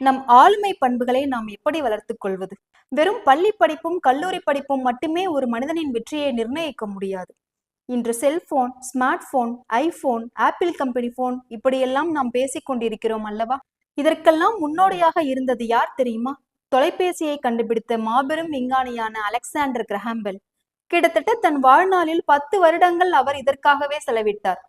நம் ஆளுமை பண்புகளை நாம் எப்படி வளர்த்துக் கொள்வது? வெறும் பள்ளி படிப்பும் கல்லூரி படிப்பும் மட்டுமே ஒரு மனிதனின் வெற்றியை நிர்ணயிக்க முடியாது. இன்று cellphone, smart phone, iPhone, apple company phone இப்படியெல்லாம் நாம் பேசிக் கொண்டிருக்கிறோம் அல்லவா? இதற்கெல்லாம் முன்னோடியாக இருந்தது யார் தெரியுமா? தொலைபேசியை கண்டுபிடித்த மாபெரும் விஞ்ஞானியான அலெக்சாண்டர் கிரஹாம்பெல். கிட்டத்தட்ட தன் வாழ்நாளில் 10 வருடங்கள் அவர் இதற்காகவே செலவிட்டார்.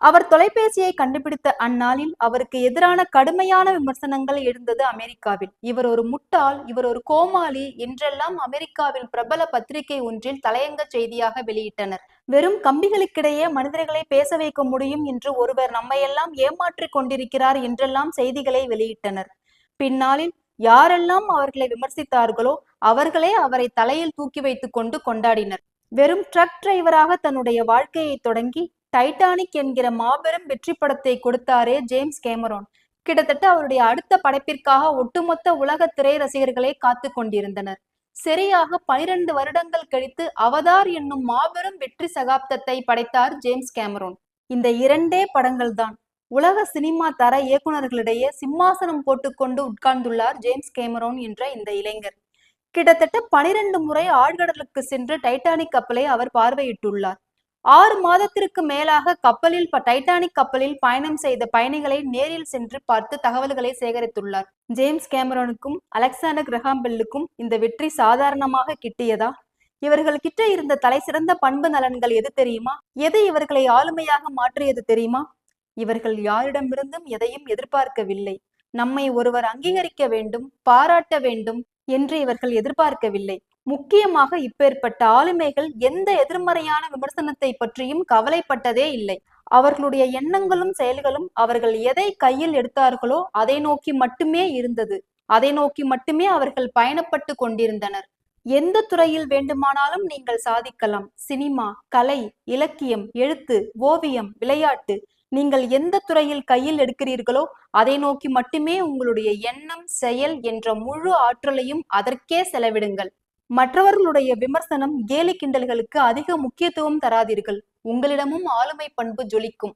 அவர் தொலைபேசியை கண்டுபிடித்த அந்நாளில் அவருக்கு எதிரான கடுமையான விமர்சனங்கள் எழுந்தது அமெரிக்காவில். இவர் ஒரு முட்டாள், இவர் ஒரு கோமாளி என்றெல்லாம் அமெரிக்காவில் பிரபல பத்திரிகை ஒன்றில் தலையங்க செய்தியாக வெளியிட்டனர். வெறும் கம்பிகளுக்கிடையே மனிதர்களை பேச வைக்க முடியும் என்று ஒருவர் நம்மையெல்லாம் ஏமாற்றிக் கொண்டிருக்கிறார் என்றெல்லாம் செய்திகளை வெளியிட்டனர். பின்னாளில் யாரெல்லாம் அவர்களை விமர்சித்தார்களோ அவர்களே அவரை தலையில் தூக்கி வைத்துக் கொண்டு கொண்டாடினர். வெறும் ட்ரக் டிரைவராக தன்னுடைய வாழ்க்கையை தொடங்கி டைட்டானிக் என்கிற மாபெரும் வெற்றி படத்தை கொடுத்தாரே ஜேம்ஸ் கேமரோன். கிட்டத்தட்ட அவருடைய அடுத்த படைப்பிற்காக ஒட்டுமொத்த உலக திரை ரசிகர்களே காத்து கொண்டிருந்தனர். சரியாக 12 வருடங்கள் கழித்து அவதார் என்னும் மாபெரும் வெற்றி சகாப்தத்தை படைத்தார் ஜேம்ஸ் கேமரோன். இந்த 2 படங்கள் தான் உலக சினிமா தர இயக்குநர்களிடையே சிம்மாசனம் போட்டுக்கொண்டு உட்கார்ந்துள்ளார் ஜேம்ஸ் கேமரோன் என்ற இந்த இளைஞர். கிட்டத்தட்ட 12 முறை ஆழ்கடலுக்கு சென்று டைட்டானிக் கப்பலை அவர் பார்வையிட்டுள்ளார். 6 மாதத்திற்கு மேலாக டைட்டானிக் கப்பலில் பயணம் செய்த பயணிகளை நேரில் சென்று பார்த்து தகவல்களை சேகரித்துள்ளார். ஜேம்ஸ் கேமரோனுக்கும் அலெக்சாண்டர் கிரஹாம்பெல்லுக்கும் இந்த வெற்றி சாதாரணமாக கிட்டியதா? இவர்கள் கிட்ட இருந்த தலை சிறந்த பண்பு நலன்கள் எது தெரியுமா? எது இவர்களை ஆளுமையாக மாற்றியது தெரியுமா? இவர்கள் யாரிடமிருந்தும் எதையும் எதிர்பார்க்கவில்லை. நம்மை ஒருவர் அங்கீகரிக்க வேண்டும், பாராட்ட வேண்டும் என்று இவர்கள் எதிர்பார்க்கவில்லை. முக்கியமாக இப்பேற்பட்ட ஆளுமைகள் எந்த எதிர்மறையான விமர்சனத்தை பற்றியும் கவலைப்பட்டதே இல்லை. அவர்களுடைய எண்ணங்களும் செயல்களும் அவர்கள் எதை கையில் எடுத்தார்களோ அதை நோக்கி மட்டுமே இருந்தது. அதை நோக்கி மட்டுமே அவர்கள் பயணப்பட்டு கொண்டிருந்தனர். எந்த துறையில் வேண்டுமானாலும் நீங்கள் சாதிக்கலாம். சினிமா, கலை, இலக்கியம், எழுத்து, ஓவியம், விளையாட்டு, நீங்கள் எந்த துறையில் கையில் எடுக்கிறீர்களோ அதை நோக்கி மட்டுமே உங்களுடைய எண்ணம், செயல் என்ற முழு ஆற்றலையும் அதற்கே செலவிடுங்கள். மற்றவர்களுடைய விமர்சனம், கேலி கிண்டல்களுக்கு அதிக முக்கியத்துவம் தராதீர்கள். உங்களிடமும் ஆளுமை பண்பு ஜொலிக்கும்.